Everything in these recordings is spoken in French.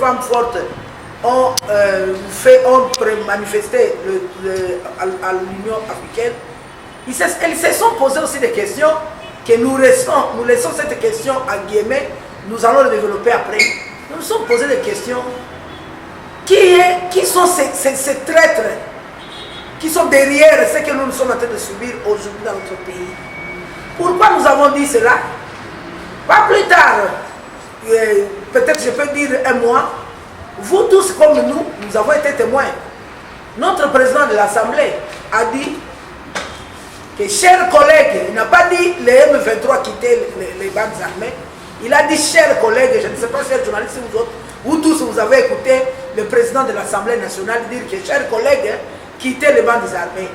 femmes fortes ont manifesté à l'Union africaine, elles se sont posées aussi des questions que nous laissons cette question à guillemets, nous allons le développer après. Nous nous sommes posé des questions. Qui sont ces traîtres qui sont derrière ce que nous sommes en train de subir aujourd'hui dans notre pays? Pourquoi nous avons dit cela? Pas plus tard, peut-être je peux dire un mois, vous tous comme nous avons été témoins. Notre président de l'Assemblée a dit que, chers collègues, il n'a pas dit les M23 quitter les bandes armées, il a dit, chers collègues, je ne sais pas, chers journalistes, vous tous, vous avez écouté le président de l'Assemblée nationale dire que, chers collègues, quittez les bandes armées.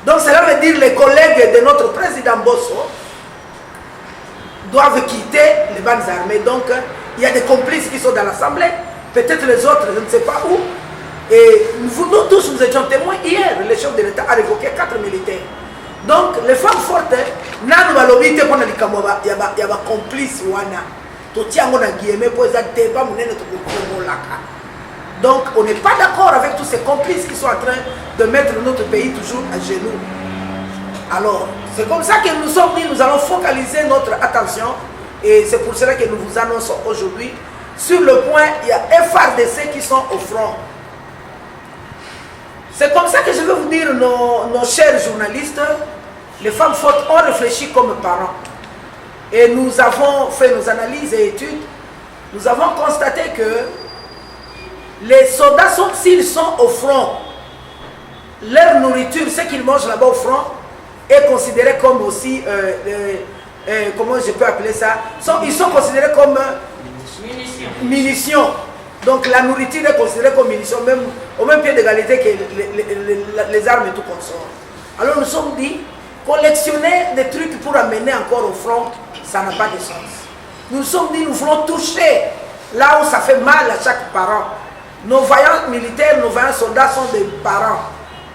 Donc cela veut dire que les collègues de notre président Bosso doivent quitter les bandes armées. Donc il y a des complices qui sont dans l'Assemblée, peut-être les autres, je ne sais pas où. Et nous tous, nous étions témoins hier, le chef de l'État a révoqué 4 militaires. Donc les femmes fortes, il y a des complices. Donc on n'est pas d'accord avec tous ces complices qui sont en train de mettre notre pays toujours à genoux. Alors c'est comme ça que nous sommes dit, nous allons focaliser notre attention, et c'est pour cela que nous vous annonçons aujourd'hui sur le point, il y a FARDC qui sont au front. C'est comme ça que je veux vous dire, nos chers journalistes, les femmes fortes ont réfléchi comme parents. Et nous avons fait nos analyses et études. Nous avons constaté que les soldats, s'ils sont au front, leur nourriture, ce qu'ils mangent là-bas au front, est considéré comme aussi, comment je peux appeler ça, ils sont considérés comme munitions. Donc la nourriture est considérée comme munitions, même au même pied d'égalité que les armes et tout consort. Alors nous sommes dit, collectionner des trucs pour amener encore au front, ça n'a pas de sens. Nous sommes dit, nous voulons toucher là où ça fait mal à chaque parent. Nos vaillants militaires, nos vaillants soldats sont des parents.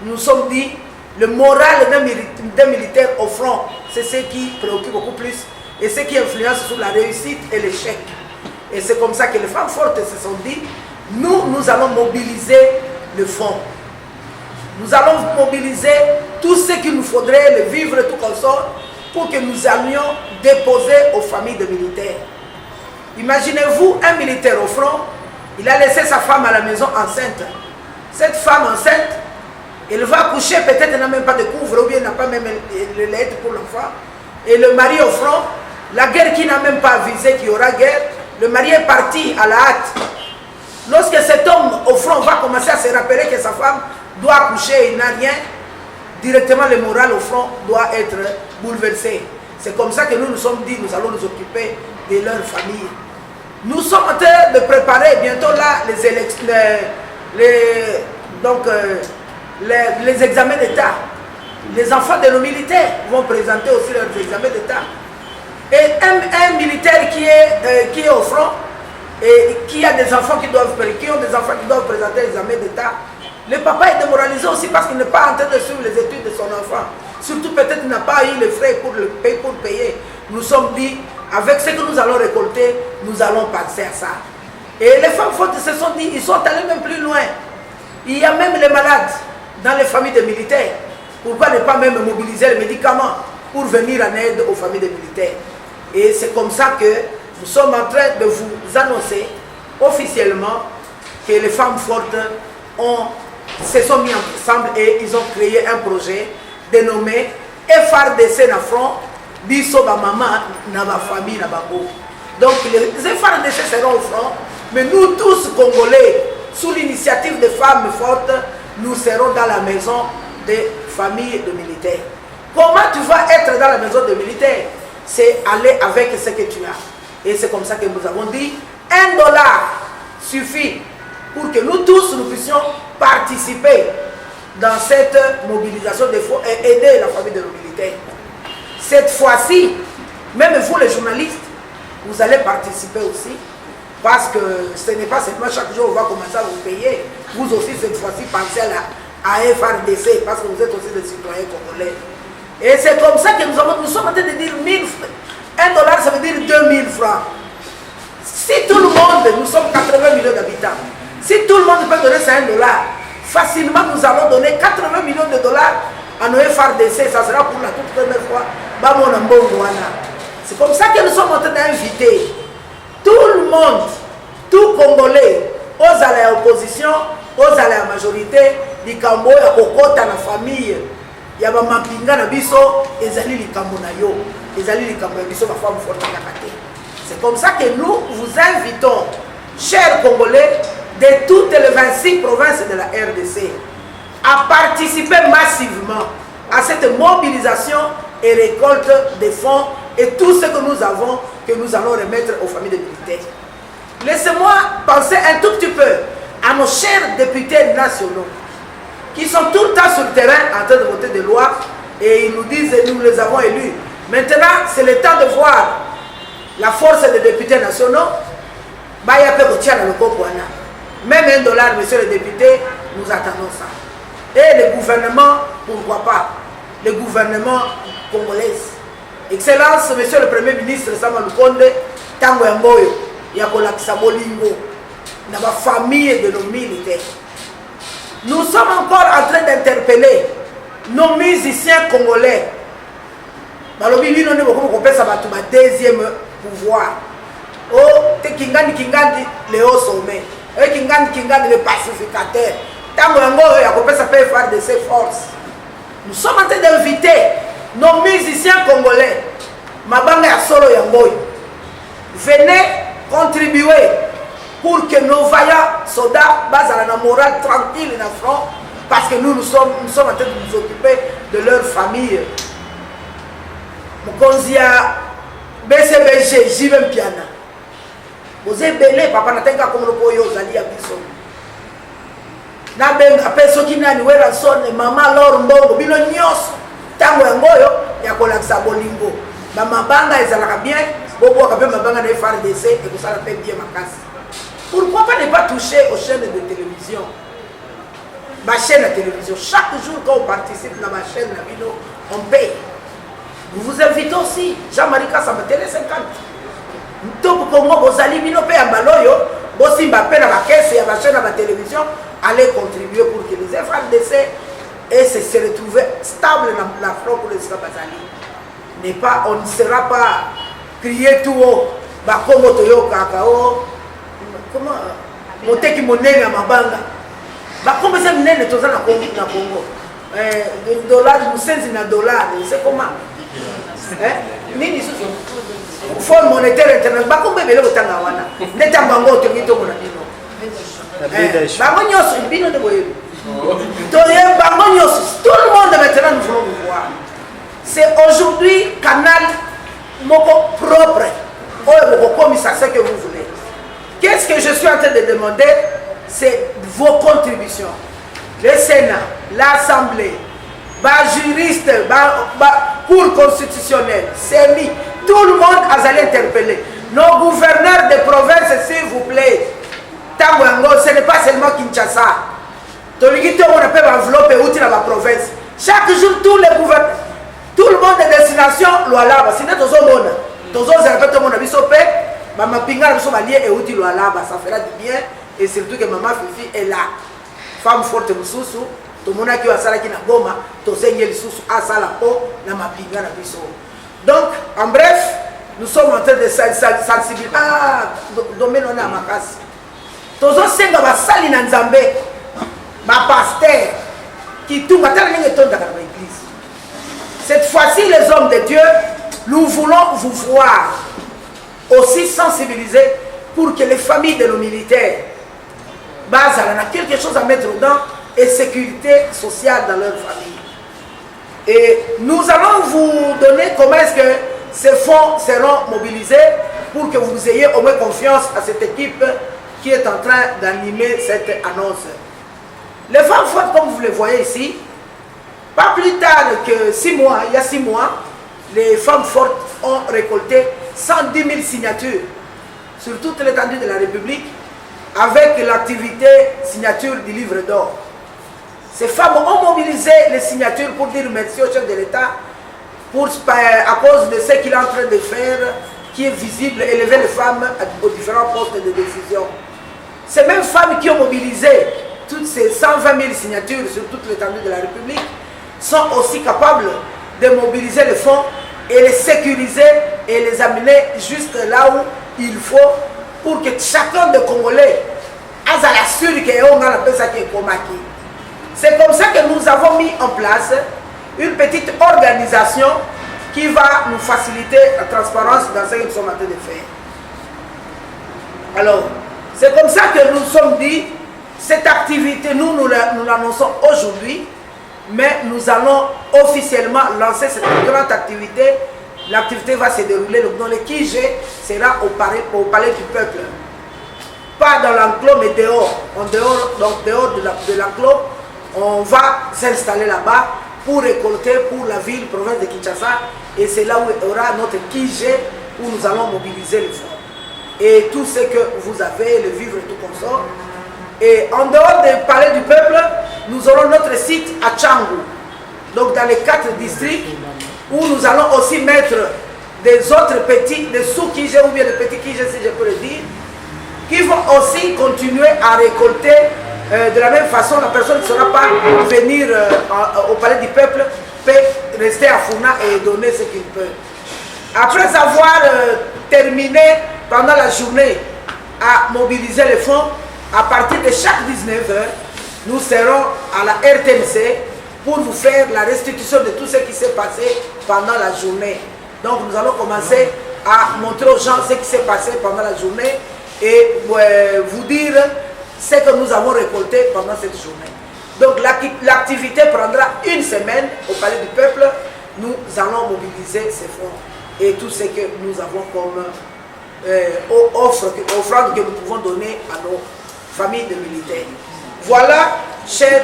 Nous sommes dit, le moral d'un militaire au front, c'est ce qui préoccupe beaucoup plus et ce qui influence sur la réussite et l'échec. Et c'est comme ça que les femmes fortes se sont dit, nous allons mobiliser le fonds. Nous allons mobiliser tout ce qu'il nous faudrait, le vivre et tout comme ça, pour que nous allions déposer aux familles de militaires. Imaginez-vous un militaire au front, il a laissé sa femme à la maison enceinte. Cette femme enceinte, elle va accoucher, peut-être elle n'a même pas de couvre, ou bien elle n'a pas même le lettre pour l'enfant. Et le mari au front, la guerre qui n'a même pas avisé qu'il y aura guerre, le mari est parti à la hâte. Lorsque cet homme au front va commencer à se rappeler que sa femme doit accoucher, il n'a rien, directement le moral au front doit être bouleversé. C'est comme ça que nous nous sommes dit, nous allons nous occuper de leur famille. Nous sommes en train de préparer bientôt là les élections, les examens d'État. Les enfants de nos militaires vont présenter aussi leurs examens d'État. Et un militaire qui est au front et qui a des enfants qui ont des enfants qui doivent présenter l'examen d'État, le papa est démoralisé aussi parce qu'il n'est pas en train de suivre les études de son enfant. Surtout peut-être qu'il n'a pas eu les frais pour payer. Nous sommes dit, avec ce que nous allons récolter, nous allons penser à ça. Et les femmes fortes se sont dit, ils sont allés même plus loin. Il y a même les malades dans les familles des militaires. Pourquoi ne pas même mobiliser les médicaments pour venir en aide aux familles des militaires? Et c'est comme ça que nous sommes en train de vous annoncer officiellement que les femmes fortes se sont mis ensemble et ils ont créé un projet dénommé FARDC na front, biso ba maman na ba famille na ba go. Donc les FARDC seront au front, mais nous tous Congolais, sous l'initiative des femmes fortes, nous serons dans la maison des familles de militaires. Comment tu vas être dans la maison des militaires? C'est aller avec ce que tu as. Et c'est comme ça que nous avons dit, $1 suffit pour que nous tous nous puissions participer dans cette mobilisation des fonds et aider la famille de nos militaires. Cette fois-ci, même vous les journalistes, vous allez participer aussi, parce que ce n'est pas seulement chaque jour on va commencer à vous payer. Vous aussi cette fois-ci pensez à FARDC, parce que vous êtes aussi des citoyens congolais. Et c'est comme ça que nous sommes en train de dire $1, ça veut dire 2000 francs. Si Si tout le monde, nous sommes 80 millions d'habitants, si tout le monde peut donner $100, facilement nous allons donner 80 millions de dollars à nos FRDC, ça sera pour la toute première fois. C'est comme ça que nous sommes en train d'inviter tout le monde, tout Congolais, aux à la opposition, aux à la majorité, du Cambo, à Kokota, la famille, il y a Mapinga, na biso, ezali li Cambo na yo, ezali li Cambo na biso, ma femme forte na kate. C'est comme ça que nous vous invitons, chers Congolais, de toutes les 26 provinces de la RDC, à participer massivement à cette mobilisation et récolte des fonds et tout ce que nous avons, que nous allons remettre aux familles de militaires. Laissez-moi penser un tout petit peu à nos chers députés nationaux qui sont tout le temps sur le terrain en train de voter des lois et ils nous disent nous les avons élus. Maintenant, c'est le temps de voir la force des députés nationaux. Même $1, monsieur le député, nous attendons ça. Et le gouvernement, pourquoi pas, le gouvernement congolais. Excellence, monsieur le Premier ministre Sama Lukonde, Tango Yangoyo, Yakola Kisabolingo, dans la famille de nos militaires. Nous sommes encore en train d'interpeller nos musiciens congolais. Balobi nous avons deuxième pouvoir. Oh, te Kingandi Kingandi, le haut sommet. Kingandi Kingandi, le pacificateur. Tango Yangoyo, Yakola faire de ses forces. Nous sommes en train d'inviter nos musiciens congolais, Mabanga ya Solo Yangoy, venez contribuer pour que nos vaillants soldats basent à la morale tranquille dans le front, parce que nous sommes en train de nous occuper de leur famille. Mokonzia BCBG, Jivem Piana. Vous êtes belé, papa Natenga comme le Boyo Zali Abisso. Nabenga, personne qui n'a ni wera sonne, maman Laure Mbongo, bino nyos. Tango yangoyo ya kolakisa bolingo ba mabanga ezalaka bien bobo ka pe mabanga na FRDC et que ça fait bien makasi. Pourquoi pas ne pas toucher aux chaînes de télévision? Ma chaîne de télévision, chaque jour quand on participe dans ma chaîne na bino, on paye. Nous vous invitons aussi, Jean-Marie Kassamba Télé 50. Tout Congo bozali bino pe ambaloyo, bosi Mbappé na ba caisse ya ba chaîne na ba télévision, allez contribuer pour que les FRDC et se retrouver stable dans la front pour les Bazali. On ne sera pas crier tout haut, Bakongo Toyo Kakao, comment Moteki Monene à Mabanga. Bakongo c'est Monene Toza na Congo. Dollar, nous sommes en dollars, c'est comment? Nini sous Fonds monétaire international, Bakongo est belé au Tangawana. Netambango Tomito Monabino. Bango Nyos, Bino de Boyebi. Tout le monde maintenant nous voulons vous voir. C'est aujourd'hui canal moko propre. Comme ça, c'est que vous voulez. Qu'est-ce que je suis en train de demander? C'est vos contributions. Le Sénat, l'Assemblée, les juristes, la Cour constitutionnelle, CENI, tout le monde a allé interpeller. Nos gouverneurs de province, s'il vous plaît. Tango, ce n'est pas seulement Kinshasa. On appelle enveloppe et dans la province. Chaque jour, tout le monde est destination, l'Oualaba. Si nous avons ça fera du bien. Et surtout que maman Fifi est là. Femme forte, tout le monde qui a salaki na goma, tout le sous à salapo, na mapinga na biso. Donc, en bref, nous sommes en train de sensibiliser. Ah, domaine on a ma casse. Tous les senga va sali na Nzambe. Ma pasteur qui tout matin dans l'église. Cette fois-ci, les hommes de Dieu, nous voulons vous voir aussi sensibilisés pour que les familles de nos militaires basent à quelque chose à mettre dedans et sécurité sociale dans leur famille. Et nous allons vous donner comment est-ce que ces fonds seront mobilisés pour que vous ayez au moins confiance à cette équipe qui est en train d'animer cette annonce. Les femmes fortes, comme vous le voyez ici, pas plus tard que 6 mois, il y a 6 mois, les femmes fortes ont récolté 110 000 signatures sur toute l'étendue de la République avec l'activité signature du livre d'or. Ces femmes ont mobilisé les signatures pour dire merci au chef de l'État à cause de ce qu'il est en train de faire qui est visible, élever les femmes aux différents postes de décision. Ces mêmes femmes qui ont mobilisé toutes ces 120 000 signatures sur toute l'étendue de la République sont aussi capables de mobiliser les fonds et les sécuriser et les amener juste là où il faut pour que chacun des Congolais ait la sûreté qu'on a appelé ça qui est comaki. C'est comme ça que nous avons mis en place une petite organisation qui va nous faciliter la transparence dans ce que nous sommes en train de faire. Alors, c'est comme ça que nous nous sommes dit, cette activité, nous l'annonçons aujourd'hui, mais nous allons officiellement lancer cette grande activité. L'activité va se dérouler dans le Kijé, sera au palais du peuple. Pas dans l'enclos, mais dehors. Donc dehors de l'enclos, on va s'installer là-bas pour récolter pour la ville, province de Kinshasa. Et c'est là où il y aura notre Kijé, où nous allons mobiliser les fonds. Et tout ce que vous avez, le vivre et tout consort. Et en dehors du palais du peuple, nous aurons notre site à Tchangou. Donc dans les 4 districts, où nous allons aussi mettre des autres petits, des sous-Kijés ou bien des petits Kijés, si je peux le dire, qui vont aussi continuer à récolter de la même façon. La personne ne saura pas venir au palais du peuple, peut rester à Founa et donner ce qu'il peut. Après avoir terminé pendant la journée à mobiliser les fonds, à partir de chaque 19h, nous serons à la RTNC pour vous faire la restitution de tout ce qui s'est passé pendant la journée. Donc nous allons commencer à montrer aux gens ce qui s'est passé pendant la journée et vous dire ce que nous avons récolté pendant cette journée. Donc l'activité prendra une semaine au Palais du Peuple. Nous allons mobiliser ces fonds et tout ce que nous avons comme offrande que nous pouvons donner à nos familles de militaires. Voilà, chers...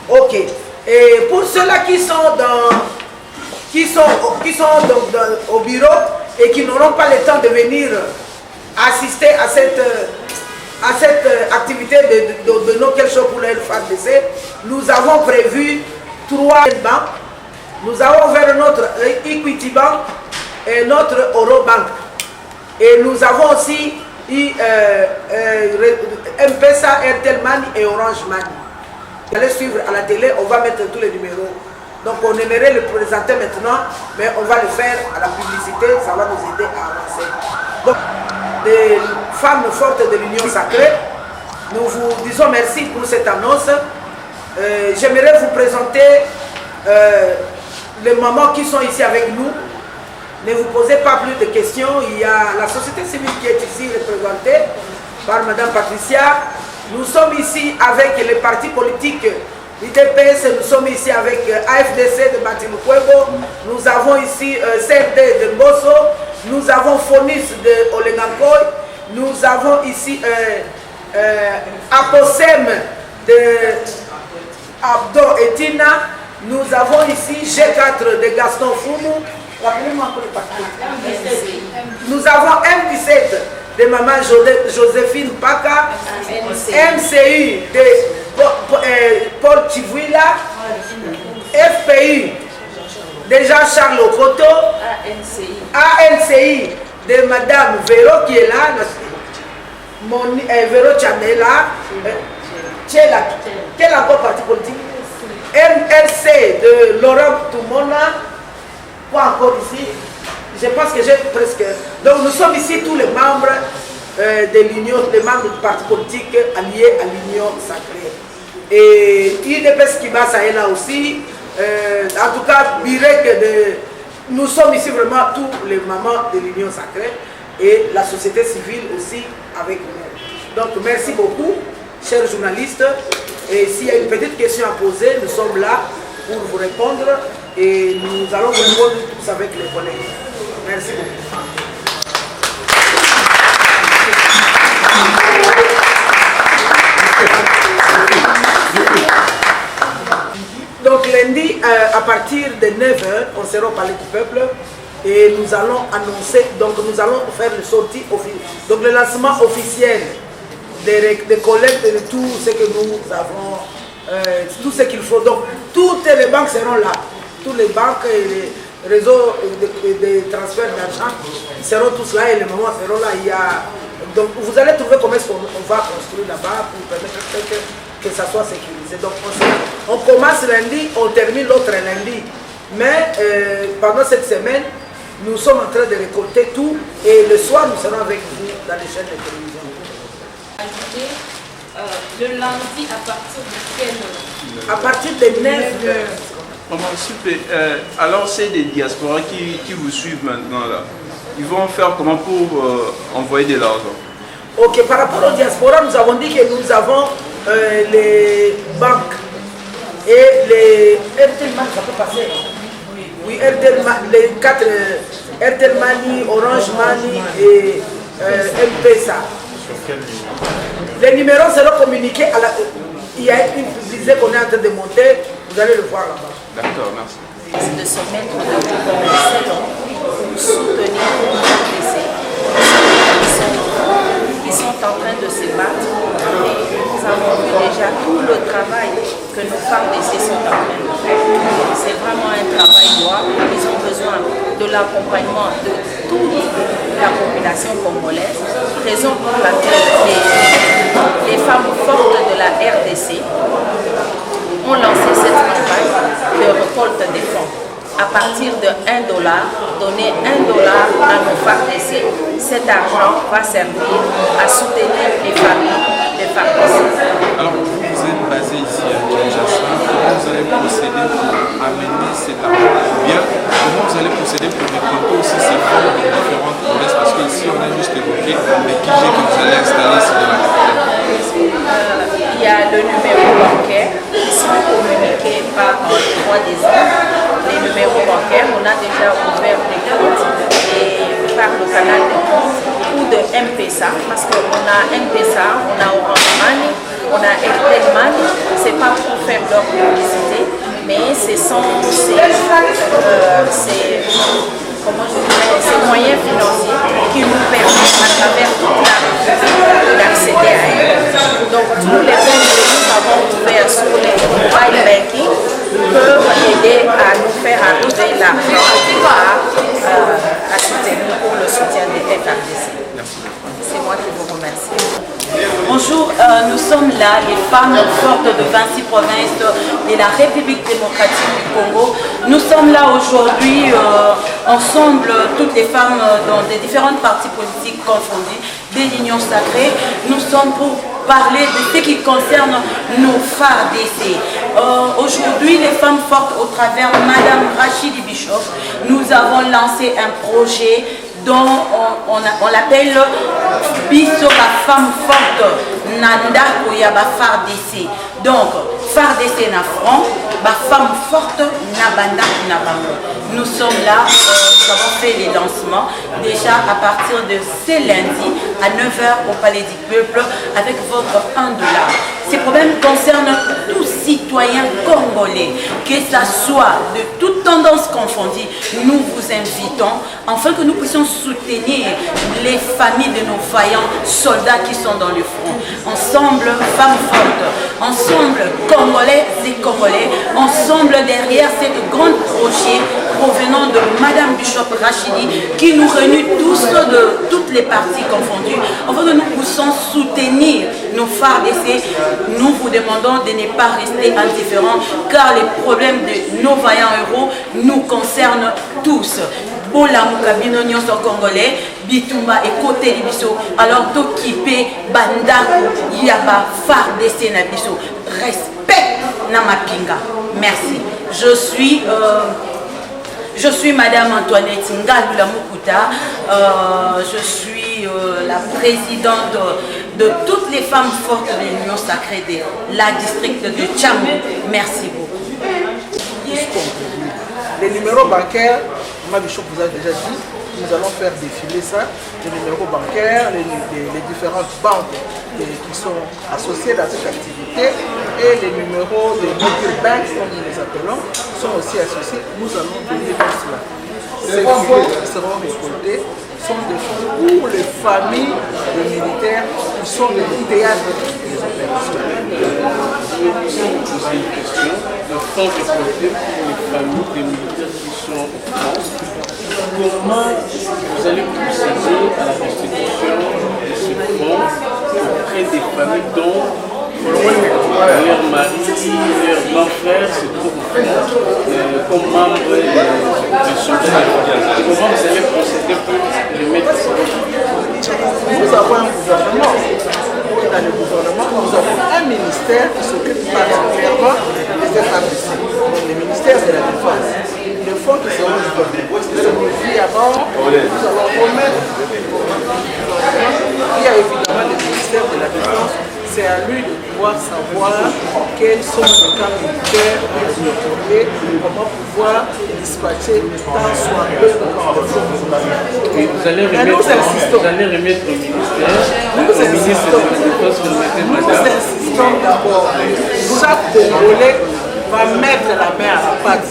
Ok. Et pour ceux-là qui sont au bureau et qui n'auront pas le temps de venir assister à cette activité de nos quelque chose pour le FARDC, nous avons prévu 3 banques. Nous avons ouvert notre Equity Bank et notre Eurobank. Et nous avons aussi M-Pesa, Airtel Money et Orange Money. Vous allez suivre à la télé, on va mettre tous les numéros. Donc on aimerait le présenter maintenant, mais on va le faire à la publicité, ça va nous aider à avancer. Donc, des femmes fortes de l'Union Sacrée, nous vous disons merci pour cette annonce. J'aimerais vous présenter les mamans qui sont ici avec nous. Ne vous posez pas plus de questions. Il y a la société civile qui est ici représentée par Mme Patricia. Nous sommes ici avec les partis politiques l'IDPS, nous sommes ici avec AFDC de Batimukwebo, nous avons ici CRD de Mbosso, nous avons Fonis de Olengankoy, nous avons ici Aposem de Abdo Etina, nous avons ici G4 de Gaston Foumou, nous avons M17 de Maman Joséphine Paka, MCU de Paul Chivouila, FPI de Jean-Charles Okoto, ANC de Madame Véro qui est là, Véro Chanela, quel encore parti politique? MRC de Laurent Toumona, pas encore ici. Je pense que j'ai presque... Donc nous sommes ici tous les membres de l'Union, les membres du parti politique alliés à l'Union Sacrée. Et IDPS Kibasa est là aussi. En tout cas, Birek, nous sommes ici vraiment tous les mamans de l'Union Sacrée et la société civile aussi avec nous. Donc merci beaucoup, chers journalistes. Et s'il y a une petite question à poser, nous sommes là pour vous répondre et nous allons vous répondre tous avec les collègues. Merci beaucoup. Donc lundi, à partir de 9h, on sera au Palais du Peuple et nous allons annoncer, donc nous allons faire le sortie officielle, donc le lancement officiel des collectes de tout ce que nous avons, tout ce qu'il faut. Donc toutes les banques seront là, toutes les banques et réseau de transfert d'argent, ils seront tous là et les mamans seront là. Donc vous allez trouver comment est-ce qu'on va construire là-bas pour permettre que ça soit sécurisé. Donc on commence lundi, on termine l'autre lundi. Mais pendant cette semaine, nous sommes en train de récolter tout et le soir nous serons avec vous dans les chaînes de télévision. Le lundi à partir de quelle heure? À partir de 9 heures. Maman, super. Alors c'est des diasporas qui vous suivent maintenant là. Ils vont faire comment pour envoyer de l'argent? Ok, par rapport aux diasporas, nous avons dit que nous avons les banques et les Airtel Money, ça peut passer. Oui, les 4 Airtel Money, Orange Money et M-Pesa. Les numéros seront communiqués à la... Il y a une publicité qu'on est en train de monter, vous allez le voir là-bas. D'accord, merci. De se mettre dans le salon pour soutenir les RDC. Ils sont en train de se battre et nous avons vu déjà tout le travail que nos femmes d'essai sont en train de faire. C'est vraiment un travail noir. Ils ont besoin de l'accompagnement de toute la population congolaise, raison pour laquelle les femmes fortes de la RDC ont lancé cette campagne de récolte des fonds. À partir de $1, donner $1 à nos femmes d'essai. Cet argent va servir à soutenir les familles des femmes d'essai. Alors, vous êtes basé ici à Kinshasa, comment vous allez procéder pour amener cet argent? Bien, comment vous allez procéder pour récolter aussi ces fonds de différentes provinces? Parce qu'ici, on a juste évoqué les QG que vous allez installer ici dans la capitale. Il y a le numéro bancaire qui sont communiqués par le droit des hommes. Les numéros bancaires, on a déjà ouvert des comptes et par le canal de compte ou de M-Pesa, parce qu'on a M-Pesa, on a Orange Money, on a Airtel Money. C'est pas pour faire leur publicité, mais ce sont ces moyens financiers qui nous permettent à travers toute la République d'accéder à eux. Donc tous les fonds que nous avons ouverts sur les mobile banking peuvent aider à nous faire arriver l'argent à soutenir pour le soutien des FRDC. C'est moi qui vous remercie. Bonjour, nous sommes là, les femmes fortes de 26 provinces de la République démocratique du Congo. Nous sommes là aujourd'hui, ensemble, toutes les femmes dans des différentes partis politiques confondues, de l'Union sacrée. Nous sommes pour parler de ce qui concerne nos FARDC. Aujourd'hui, les femmes fortes, au travers Madame Rachidi Bishop, nous avons lancé un projet dont on l'appelle Biso la femme forte Nanda Koyaba FARDC. Donc, FARDC na front, la femme forte Nabanda Nabango. Nous sommes là, nous avons fait les lancements déjà à partir de ce lundi à 9h au Palais du Peuple avec votre $1. Ces problèmes concernent tous citoyens congolais, que ce soit de toutes tendances confondues. Nous vous invitons afin que nous puissions soutenir les familles de nos vaillants soldats qui sont dans le front. Ensemble, femmes fortes, ensemble, Congolais et Congolais, ensemble derrière ce grand projet provenant de Madame Bishop Rachidi qui nous réunit tous de toutes les parties confondues afin que nous puissions soutenir nos FARDC. Nous vous demandons de ne pas rester indifférents car les problèmes de nos vaillants héros nous concernent tous. Bola Mukabino Nyonso Congolais, Bitumba et Côté Libiso, alors Tokipe, Bandako, Yaba, FARDC Nabiso. Respect Namapinga. Merci. Je suis Madame Antoinette Ngalula Mukuta. Je suis la présidente de toutes les femmes fortes de l'Union sacrée de la district de Tchamou. Merci beaucoup. Les numéros bancaires, Ma Bishop vous a déjà dit, nous allons faire défiler ça, les numéros bancaires, les différentes banques qui sont associées à cette activité et les numéros de mobile banks, comme nous les appelons, sont aussi associés. Nous allons donner tout cela. Ces fonds qui seront récoltés sont des fonds pour les familles de militaires qui sont les théâtres des opérations. Je vais vous poser une question. Le fonds récolté pour les familles des militaires qui sont sont au front. Comment vous allez procéder à la restitution de ce fonds auprès des familles dont leur mari, leur grand frère se trouvent comme membres de soldats? Comment vous allez procéder pour le mettre en place? Nous avons un gouvernement. Et dans le gouvernement, nous avons un ministère qui s'occupe particulièrement des établissements. Donc, le ministère de la Défense. Les fonds qui seront donnés. Avant, nous allons remettre. Il y a évidemment le ministère de la Défense. C'est à lui de pouvoir savoir quels sont les cas militaires comment pouvoir dispatcher tant soit peu de vous allez remettre au ministère, nous insistons d'abord. Chaque Congolais va mettre la main à la pâte.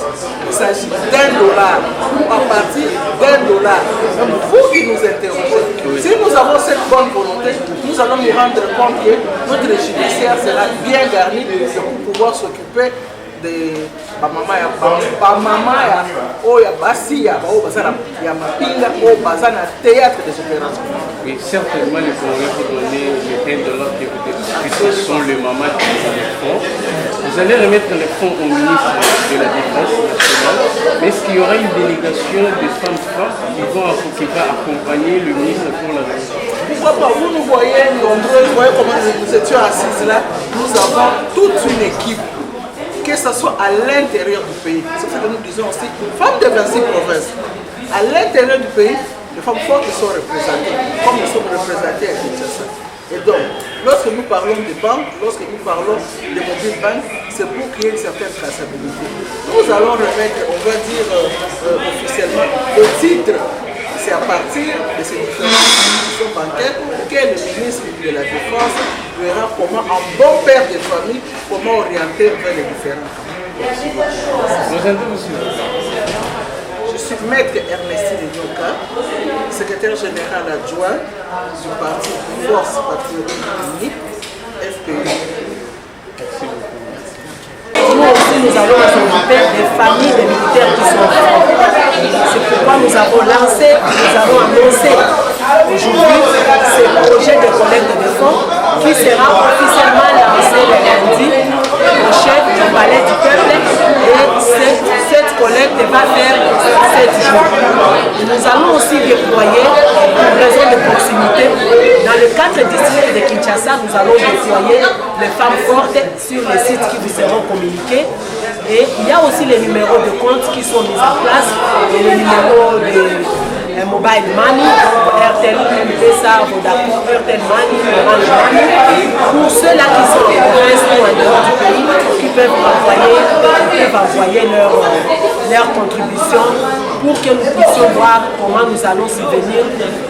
Il s'agit d'$1 ou à partir d'$1. Donc vous qui nous interrogez, si nous avons cette bonne volonté, nous allons nous rendre compte que notre judiciaire sera bien garni pour pouvoir s'occuper de maman ya basi ya mapinga au bazar na théâtre des opérations. Oui, certainement les Congolais vous donner les $1 que ce sont les mamans qui ont les fonds. Vous allez remettre les fonds au ministre de la Défense nationale, mais est-ce qu'il y aura une délégation de femmes fortes qui va accompagner le ministre pour la Défense? Pourquoi pas? Vous nous voyez nombreux, vous voyez comment nous étions assises là. Nous avons toute une équipe, que ce soit à l'intérieur du pays. C'est ce que nous disons aussi, femmes de 26 provinces. À l'intérieur du pays, les femmes fortes sont représentées, comme nous sommes représentés à Kinshasa. Et donc, lorsque nous parlons de banques, lorsque nous parlons de mobile bank, c'est pour qu'il y ait une certaine traçabilité. Nous allons remettre, on va dire officiellement, le titre. C'est à partir de ces différentes institutions bancaires que le ministre de la Défense verra comment, en bon père de famille, comment orienter vers les différents camps. Je suis maître Ernestine Nyoka, secrétaire général adjoint du parti Force Patriotique Unique, FPU. Nous aussi, nous allons nous occuper des familles des militaires qui sont morts. C'est pourquoi nous avons lancé, nous avons annoncé aujourd'hui ce projet de collecte de fonds qui sera officiellement lancé le lundi au chef du palais du peuple et cette collecte va faire 7 jours. Nous allons aussi déployer, pour raison de proximité, dans les 4 districts de Kinshasa, nous allons déployer les femmes fortes sur les sites qui vous seront communiqués. Et il y a aussi les numéros de compte qui sont mis en place et les numéros de mobile money, RTL, M-Pesa, Vodafone, RTL Money, Orange Money, pour ceux-là qui sont en province ou en dehors du pays, qui peuvent envoyer leur contribution pour que nous puissions voir comment nous allons subvenir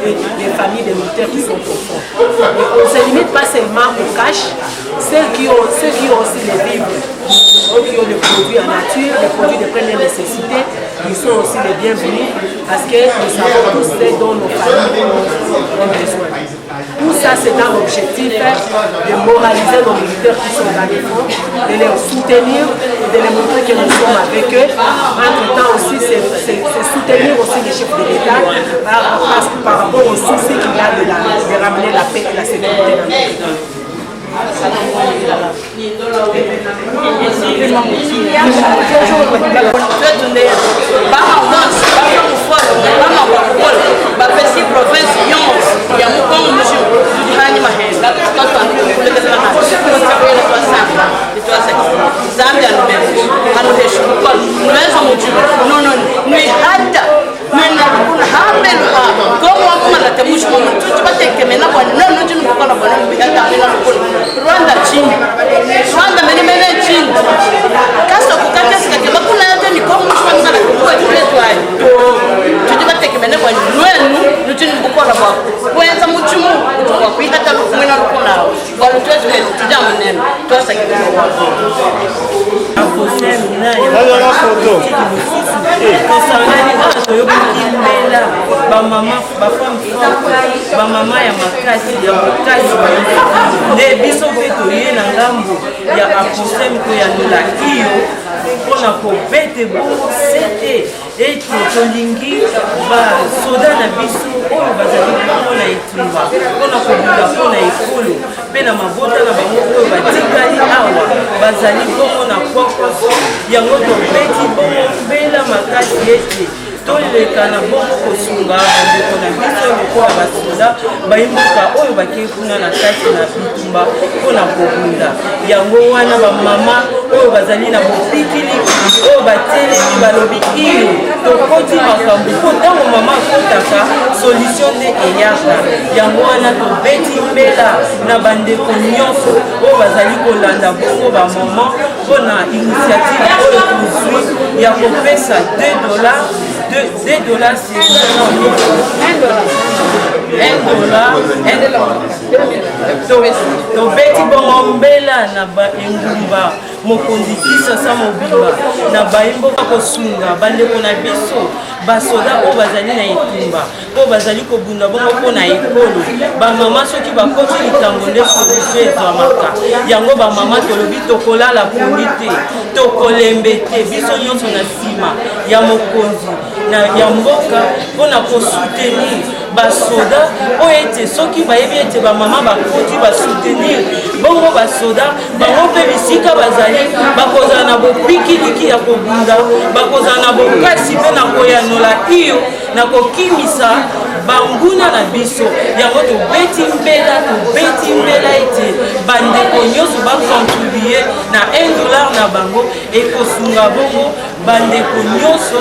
les familles des militaires qui sont au fond. Et on ne se limite pas seulement au cash, ceux qui ont aussi les vivres, ceux qui ont des produits en nature, des produits de première nécessité, ils sont aussi les bienvenus parce que nous savons tous ce dont nos familles ont besoin. Tout ça, c'est dans l'objectif de moraliser nos militaires qui sont dans les fonds, de les soutenir et de les montrer que nous sommes avec eux. Entre-temps aussi, c'est soutenir aussi les chefs de l'État par rapport aux soucis qu'il a de ramener la paix et la sécurité dans notre pays. Rwanda chini, Rwanda mene chini. Kaso kukata sikake bakuna yote ni kwa mwisho sana kwa kwetu hayo. Tujua tekemene kwa nwenu nutini bukora ba. Kwenza muchumu kwa kuihata lukumena lukuna. Kwa lutuwetu tujamu neno. Tuwasa kwenye wako. tosangani awa toyoki mbela bamama bafemme forte bamama ya makasi nde biso mpe toye na ngambo ya aposem koyanola iyo mpona kobete bongo sete ete tolingi basoda na biso oyo bazali bongo na etumba mpona kobunda mpona ekolo mpe na mabota na bango oyo batikali awa bazali bongo na kwakwaso yango tobeti bongo mbela makasi ete toleka na bongo kosunga bandeko na biso lokola basoda bayimboka oyo bakei kuna na kati na bitumba mpona kobunda yango wana bamama oyo bazali na bopikiliki oyo batelemi balobi iyo tokoti makambo mpo ntango mama akotaka solution nde eyaka yango wana tobeti mbela na bandeko nyonso oyo bazali kolanda bongo bamama mpona initiative oyo tozwi ya kopesa $2 c'est tobeti bongo mbela na engumba mokonzi kisasa mobimba na bayimboka kosunga bandeko na biso basoda oyo bazali na etumba oyo bazali kobunda bongo mpona ekolo bamama soki bakoti likambo nde solution ezwamaka yango bamama tolobi tokolala pongi te tokolembe te biso nyonso na nsima ya mokonzi ya mboka mpona kosoutenir basoda oyo ete soki bayebi ete bamama bakoti basoutenir bongo basoda bango mpe bisika bazali bakozala na bopikiliki ya kobunda bakozala na bokasi mpe na koyanola iyo na kokimisa banguna na biso yango tobeti mbela ete bandeko nyonso bakontribue na $1 na bango ekosunga bongo bandeko nyonso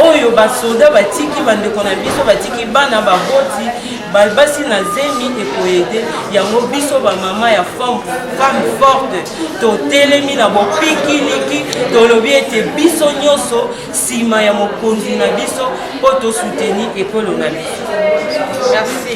oyo basoda batiki bandeko na biso batiki bana baboti basi na zemi ekoyede yango biso bamama ya femme forte totelemi na bopikiliki tolobi ete biso nyonso nsima ya mokonzi na biso mpo tosoutenir ekolo na biso. Merci.